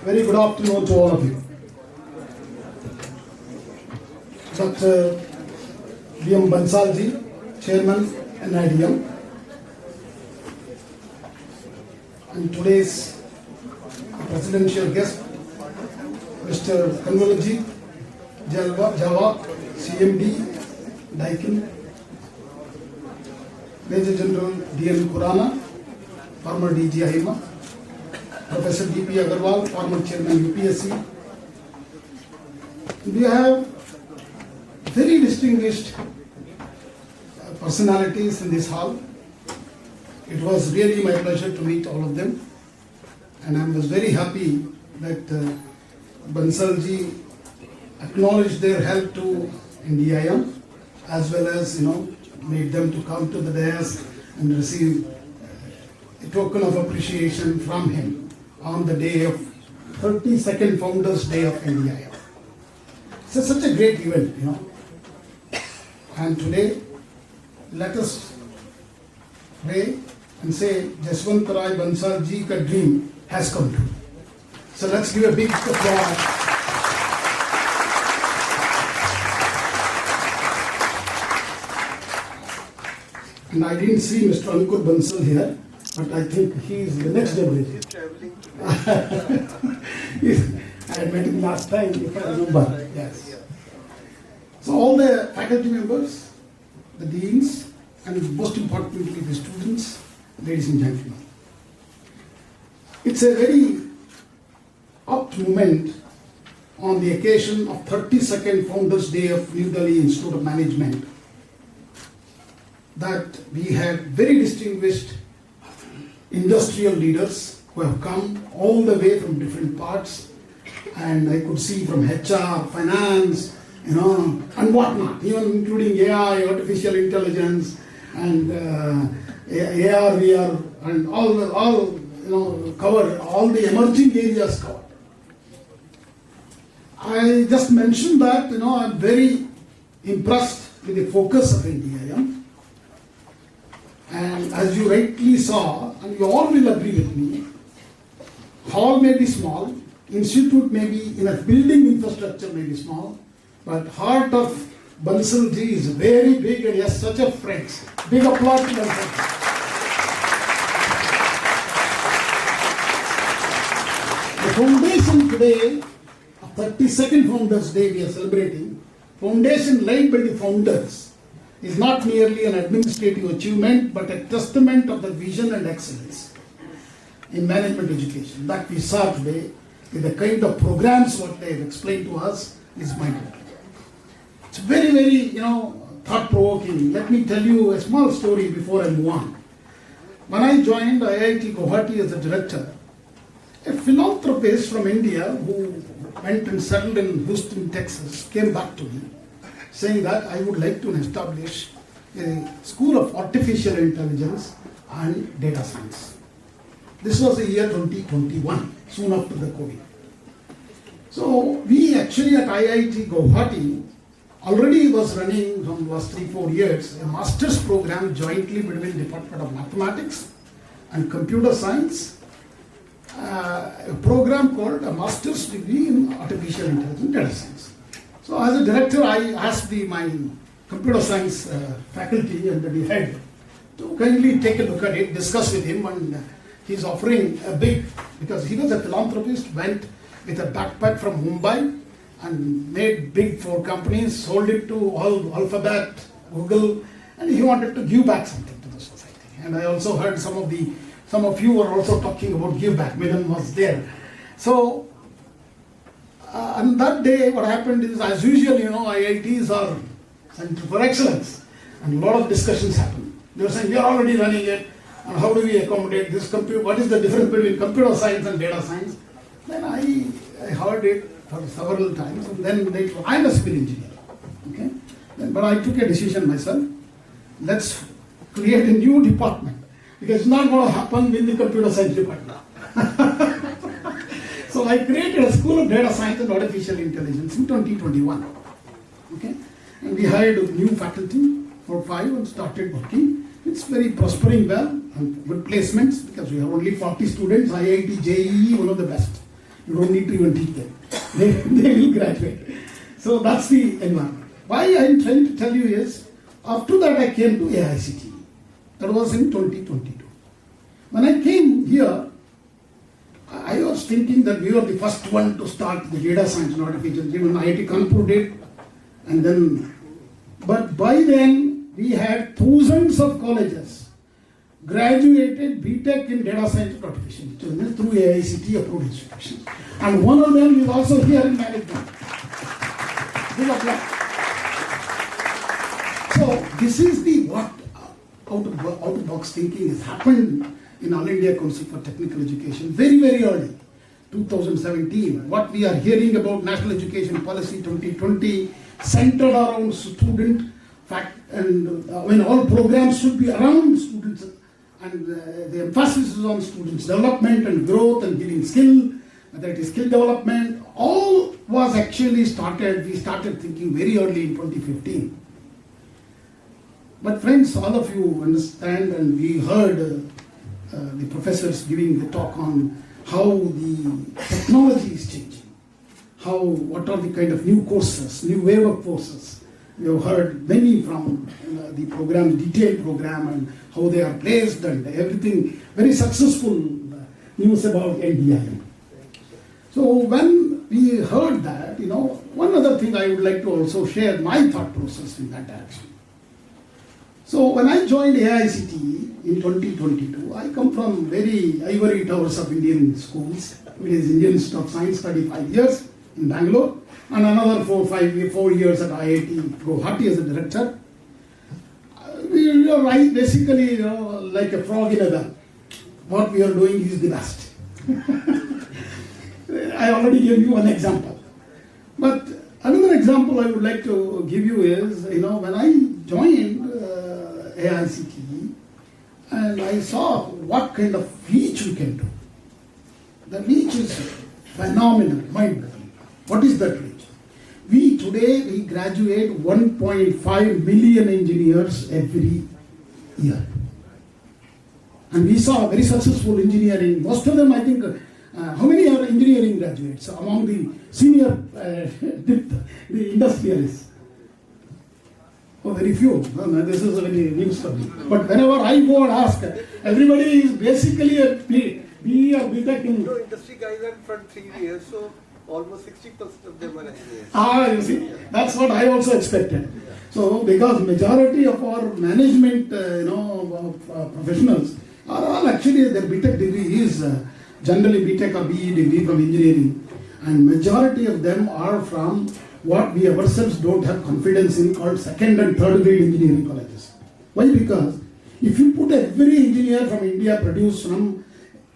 Very good afternoon to all of you. Dr. B.M. Bansalji, Chairman, NDIM, and today's presidential guest, Mr. Kanwalaji Java, CMD, Daikin, Major General D.N. Kurana, former DG AIMA, Professor D.P. Agarwal, former Chairman UPSC. We have very distinguished personalities in this hall. It was really my pleasure to meet all of them, and I was very happy that Bansalji acknowledged their help to NDIM, as well as made them to come to the dais and receive a token of appreciation from him on the day of 32nd Founders Day of NDIM. It's such a great event, And today, let us pray and say, Jaswantrai Bansalji ka dream has come true. So let's give a big applause. And I didn't see Mr. Ankur Bansal here, but I think he is the next generation. He's traveling. I had met him last time, if I remember. Yes. So all the faculty members, the deans, and most importantly the students, ladies and gentlemen. It's a very apt moment on the occasion of 32nd Founders Day of New Delhi Institute of Management that we had very distinguished industrial leaders who have come all the way from different parts, and I could see from HR, finance, and whatnot, even including AI, artificial intelligence, and AR, VR, and all covered, all the emerging areas covered. I just mentioned that, I'm very impressed with the focus of NDIM. And as you rightly saw, and you all will agree with me, hall may be small, institute may be, building infrastructure may be small, but heart of Bansalji is very big, and he has such a friends. Big applause to Bansalji. The foundation today, 32nd Founders Day we are celebrating, foundation laid by the founders is not merely an administrative achievement, but a testament of the vision and excellence in management education that we saw today with the kind of programs what they have explained to us is mind-blowing. It's very, very, thought-provoking. Let me tell you a small story before I move on. When I joined IIT Guwahati as a director, a philanthropist from India who went and settled in Houston, Texas, came back to me saying that I would like to establish a school of artificial intelligence and data science. This was the year 2021, soon after the COVID. So we actually at IIT Guwahati already was running from the last 3-4 years a master's program jointly between Department of Mathematics and Computer Science, a program called a master's degree in artificial intelligence and data science. So as a director, I asked my computer science faculty and the head to kindly take a look at it, discuss with him, and he's offering a big, because he was a philanthropist, went with a backpack from Mumbai and made big 4 companies, sold it to all Alphabet, Google, and he wanted to give back something to the society. And I also heard some of you were also talking about give back. Milan was there. So on that day, what happened is, as usual, IITs are center for excellence, and a lot of discussions happened. They were saying, we are already running it, and how do we accommodate this computer? What is the difference between computer science and data science? Then I heard it for several times, and then I'm a civil engineer, okay? But I took a decision myself. Let's create a new department, because it's not going to happen in the computer science department. So I created a School of Data Science and Artificial Intelligence in 2021. Okay? And we hired new faculty for 5 and started working. It's very prospering well and good placements because we have only 40 students. IIT JEE, one of the best You don't need to even teach them. They will graduate. So that's the environment. Why I'm trying to tell you is, after that I came to AICTE. That was in 2022. When I came here, I was thinking that we were the first one to start the data science and artificial intelligence. IIT Kanpur did, and then, but by then we had thousands of colleges graduated BTech in data science and artificial intelligence through AICTE approved institutions, and one of them is also here in management. So this is the what out of box thinking has happened in All India Council for Technical Education very, very early, 2017. What we are hearing about National Education Policy 2020 centered around student fact, and when all programs should be around students, and the emphasis is on students' development and growth and giving skill, whether it is skill development, all was actually started, we started thinking very early in 2015. But friends, all of you understand, and we heard the professors giving the talk on how the technology is changing, what are the kind of new courses, new wave of courses. You have heard many from the program, detailed program, and how they are placed and everything. Very successful news about NDIM. So when we heard that, one other thing I would like to also share my thought process in that direction. So when I joined AICTE in 2022, I come from very ivory towers of Indian schools. It is Indian Institute of Science, 35 years in Bangalore, and another 4 years at IIT Guwahati as a director. We are basically like a frog in a well. What we are doing is the best. I already gave you one example. But another example I would like to give you is, when I joined AICTE, and I saw what kind of reach we can do. The reach is phenomenal, mind-blowing. What is that reach? We graduate 1.5 million engineers every year. And we saw very successful engineering. Most of them, I think, how many are engineering graduates among the senior the industrialists? Oh, very few. This is very news for me. But whenever I go and ask, everybody is basically a BE or BTech in. No, industry guys are from 3 years, so almost 60% of them are engineers. You see, that's what I also expected. So, because majority of our management, professionals are all actually their BTech degree is generally BTech or BE degree from engineering, and majority of them are from what we ourselves don't have confidence in, called second and third grade engineering colleges. Why? Because if you put every engineer from India produced from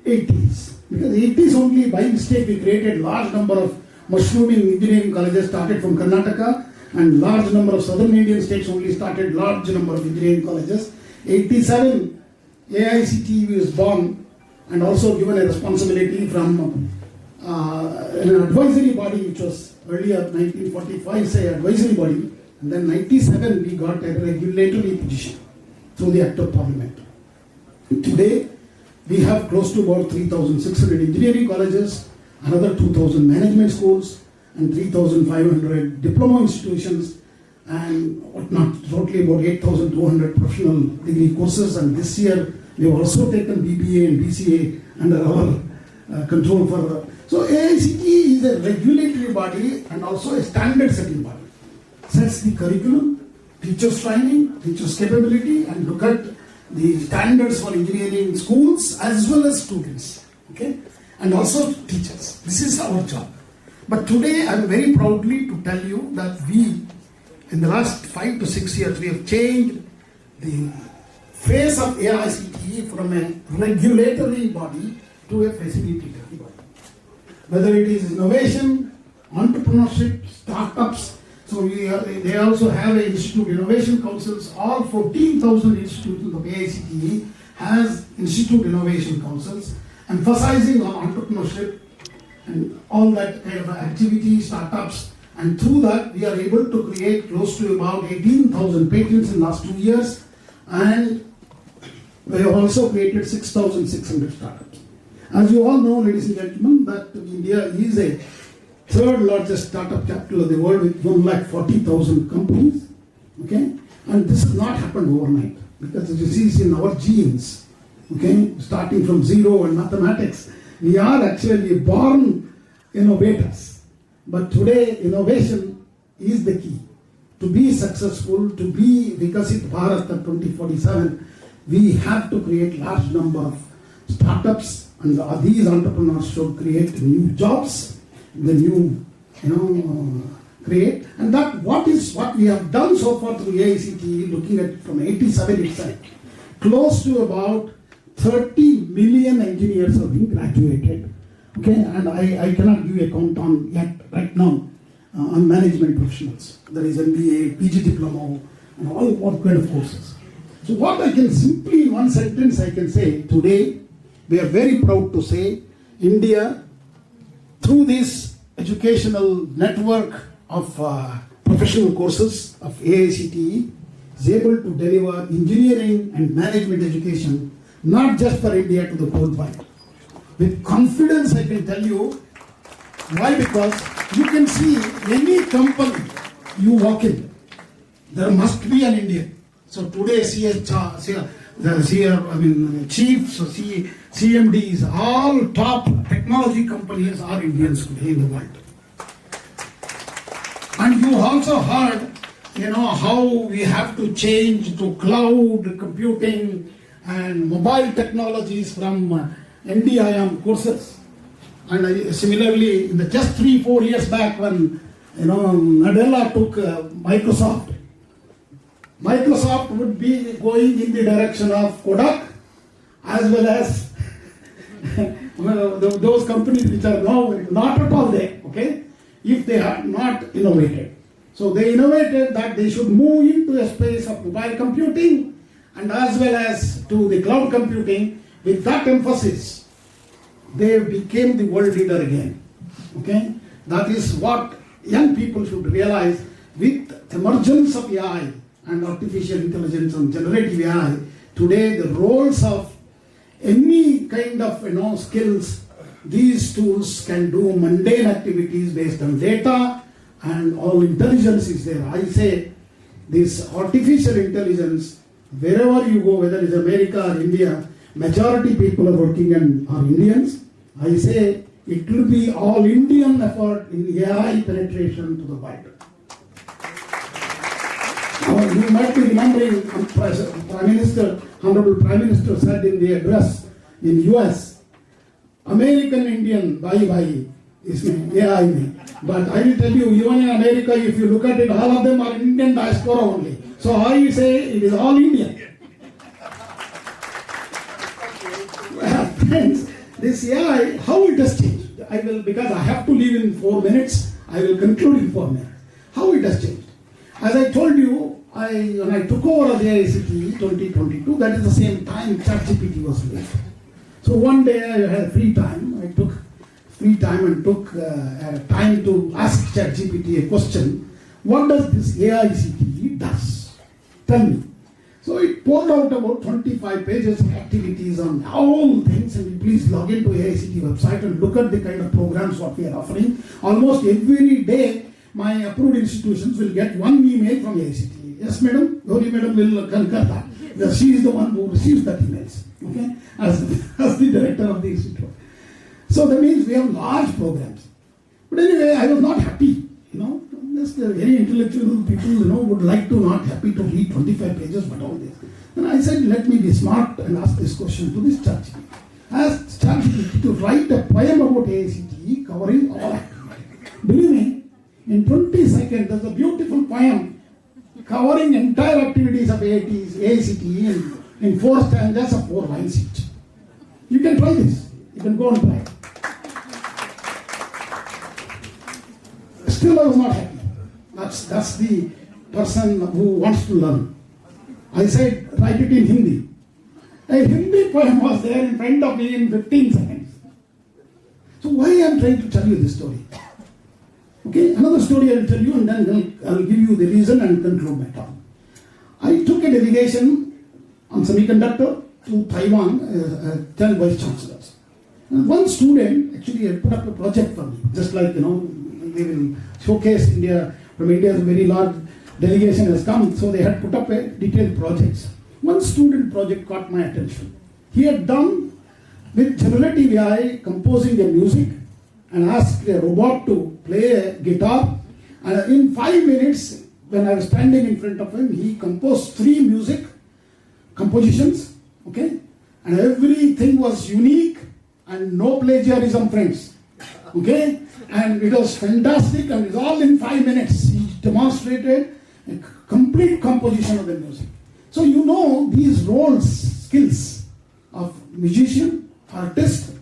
80s, because 80s only by mistake we created large number of mushrooming engineering colleges started from Karnataka, and large number of southern Indian states only started large number of engineering colleges. 87 AICTE was born and also given a responsibility from an advisory body, which was earlier 1945 say advisory body, and then 97 we got a regulatory position through the Act of Parliament. And today we have close to about 3,600 engineering colleges, another 2,000 management schools, and 3,500 diploma institutions, and whatnot, totally about 8,200 professional degree courses. And this year we have also taken BBA and BCA under our control for. So AICTE is a regulatory body and also a standard setting body. Sets the curriculum, teachers training, teachers capability, and look at the standards for engineering schools as well as students, okay, and also teachers. This is our job. But today I am very proudly to tell you that we, in the last 5 to 6 years, we have changed the face of AICTE from a regulatory body to a facilitative body. Whether it is innovation, entrepreneurship, startups. So they also have an institute innovation councils. All 14,000 institutions of AICTE has institute innovation councils, emphasizing on entrepreneurship and all that kind of activity, startups. And through that, we are able to create close to about 18,000 patents in the last 2 years. And we have also created 6,600 startups. As you all know, ladies and gentlemen, that India is a third largest startup capital of the world with 140,000 companies. Okay, and this has not happened overnight because as you see, it's in our genes. Okay, starting from zero and mathematics, we are actually born innovators. But today, innovation is the key. To be successful, to be Vikasit Bharat at 2047, we have to create large number of startups, and these entrepreneurs should create new jobs, the new, create. And that what we have done so far through AICTE, looking at from 87 itself, close to about 30 million engineers have been graduated. Okay, and I cannot give a count on yet right now on management professionals. There is MBA, PG diploma, and all kind of courses. So what I can simply in one sentence I can say today, we are very proud to say India, through this educational network of professional courses of AICTE, is able to deliver engineering and management education, not just for India, to the whole world. With confidence I can tell you, why? Because you can see any company you walk in, there must be an Indian. So today chiefs, CMDs, all top technology companies are Indians today in the world. And you also heard, how we have to change to cloud computing and mobile technologies from NDIM courses. And similarly, in the just 3-4 years back when Nadella took Microsoft would be going in the direction of Kodak as well as those companies which are now not at all there, okay, if they have not innovated. So they innovated that they should move into a space of mobile computing and as well as to the cloud computing. With that emphasis, they became the world leader again. Okay, that is what young people should realize. With emergence of AI and artificial intelligence and generative AI, today the roles of any kind of skills, these tools can do mundane activities based on data, and all intelligence is there. I say this artificial intelligence, wherever you go, whether it's America or India, majority people are working and are Indians. I say it will be all Indian effort in AI penetration to the world. You might be remembering Honorable Prime Minister said in the address in US, American Indian, bhai, is AI. But I will tell you, even in America, if you look at it, all of them are Indian diaspora only. So I say it is all Indian. Friends, this AI, how it has changed? Because I have to leave in 4 minutes, I will conclude in 4 minutes. How it has changed? As I told you, when I took over the AICTE 2022, that is the same time ChatGPT was released. So one day I had free time. I took free time and took time to ask ChatGPT a question. What does this AICTE does? Tell me. So it poured out about 25 pages of activities on all things, and please log into AICTE website and look at the kind of programs what we are offering. Almost every day, my approved institutions will get one email from AICTE. Yes, madam, Gauri madam will concur that. She is the one who receives that emails, okay, as the director of the institute. So that means we have large programs. But anyway, I was not happy, Just very intellectual people, would like to not happy to read 25 pages, but all this. And I said, let me be smart and ask this question to this ChatGPT. Ask ChatGPT to write a poem about AICTE covering all activities. Believe me, in 20 seconds, there's a beautiful poem covering entire activities of AICTE in 4 stanzas of 4 lines each. You can try this. You can go and try. Still, I was not happy. That's the person who wants to learn. I said, write it in Hindi. A Hindi poem was there in front of me in 15 seconds. So why I am trying to tell you this story? Okay, another story I will tell you, and then I will give you the reason and conclude my talk. I took a delegation on semiconductor to Taiwan, 10 vice chancellors. One student actually had put up a project for me, just like, they will showcase India, from India, a very large delegation has come, so they had put up a detailed projects. One student project caught my attention. He had done with generative AI composing the music and asked a robot to play a guitar. And in 5 minutes, when I was standing in front of him, he composed 3 music compositions, okay? And everything was unique and no plagiarism, friends, okay? And it was fantastic, and it was all in 5 minutes. He demonstrated a complete composition of the music. So these roles, skills of musician, artist,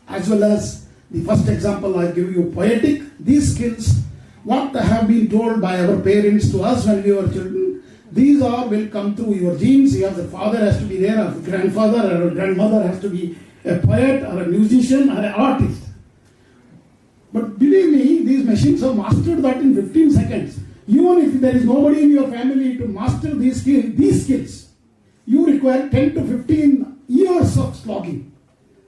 as well as the first example I give you, poetic, these skills, what have been told by our parents to us when we were children, these all will come through your genes. The father has to be there, or the grandfather or grandmother has to be a poet or a musician or an artist. But believe me, these machines have mastered that in 15 seconds. Even if there is nobody in your family to master these skills, you require 10 to 15 years of slogging.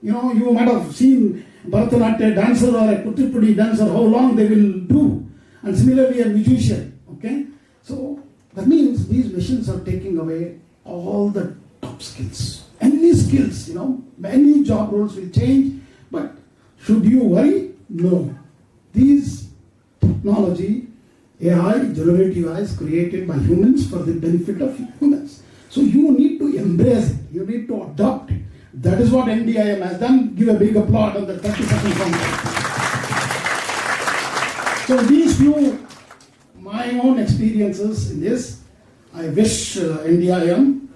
You might have seen Bharatanatyam dancer or a Kuchipudi dancer, how long they will do. And similarly a musician, okay? So that means these machines are taking away all the top skills. Any skills, many job roles will change, but should you worry? No. These technology, AI, generative AI is created by humans for the benefit of humans. So you need to embrace it. You need to adopt it. That is what NDIM has done. Give a big applause on the 32nd Congress. So these few, my own experiences in this, I wish NDIM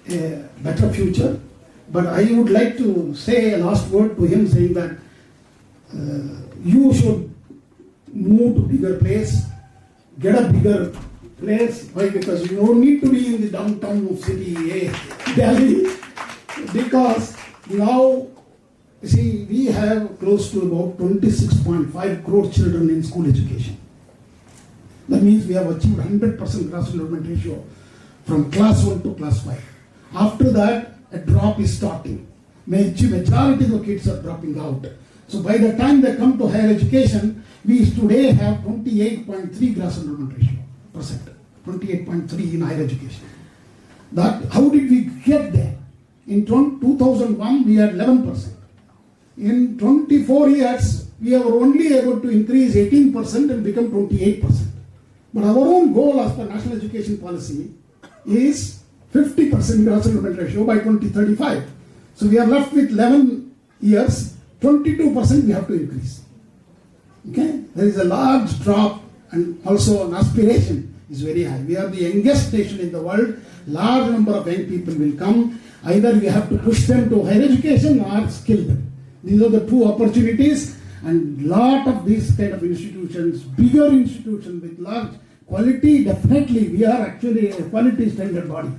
a better future. But I would like to say a last word to him, saying that you should move to bigger place, get a bigger place. Why? Because you don't need to be in the downtown of city, Delhi, because now, you see, we have close to about 26.5 crore children in school education. That means we have achieved 100% gross enrollment ratio from class 1 to class 5. After that, a drop is starting. Majority of the kids are dropping out. So by the time they come to higher education, we today have 28.3 gross enrollment ratio percent. 28.3 in higher education. How did we get there? In 2001, we had 11%. In 24 years, we were only able to increase 18% and become 28%. But our own goal as per National Education Policy is 50% gross enrollment ratio by 2035. So we are left with 11 years, 22% we have to increase. Okay? There is a large drop, and also an aspiration is very high. We are the youngest nation in the world. Large number of young people will come. Either we have to push them to higher education or skill them. These are the two opportunities, and lot of these kind of institutions, bigger institutions with large quality, definitely we are actually a quality standard body.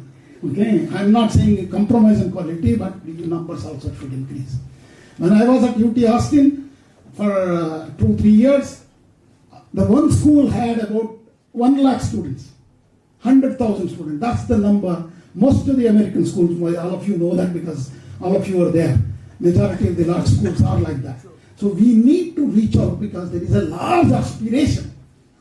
Okay, I am not saying a compromise on quality, but the numbers also should increase. When I was at UT Austin for 2-3 years, the one school had about 1 lakh students, 100,000 students. That's the number. Most of the American schools, all of you know that because all of you are there. Majority of the large schools are like that. So we need to reach out because there is a large aspiration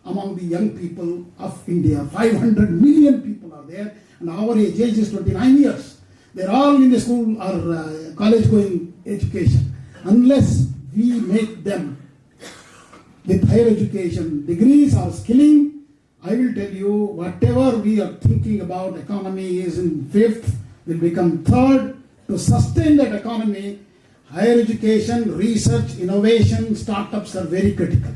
among the young people of India. 500 million people are there, and our age is 29 years. They're all in the school or college going education. Unless we make them with higher education degrees or skilling, I will tell you, whatever we are thinking about economy is in 5th, will become 3rd. To sustain that economy, higher education, research, innovation, startups are very critical.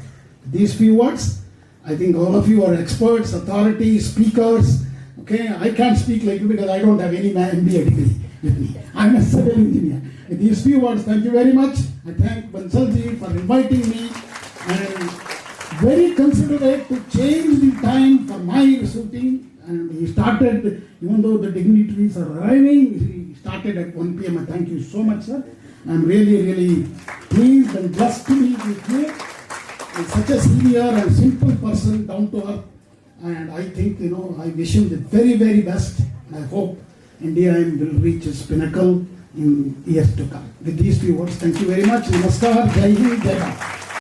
These few words, I think all of you are experts, authorities, speakers. Okay, I can't speak like you because I don't have any MBA degree with me. I'm a civil engineer. With these few words, thank you very much. I thank Bansalji for inviting me, and very considerate to change the time for my shooting. And he started, even though the dignitaries are arriving, he started at 1 p.m. I thank you so much, sir. I'm really, really pleased and blessed to be with you. He's such a senior and simple person, down to earth. And I think, I wish him the very, very best. And I hope NDIM will reach its pinnacle in years to come. With these few words, thank you very much. Namaskar, Jai Hind, Jai Bharat.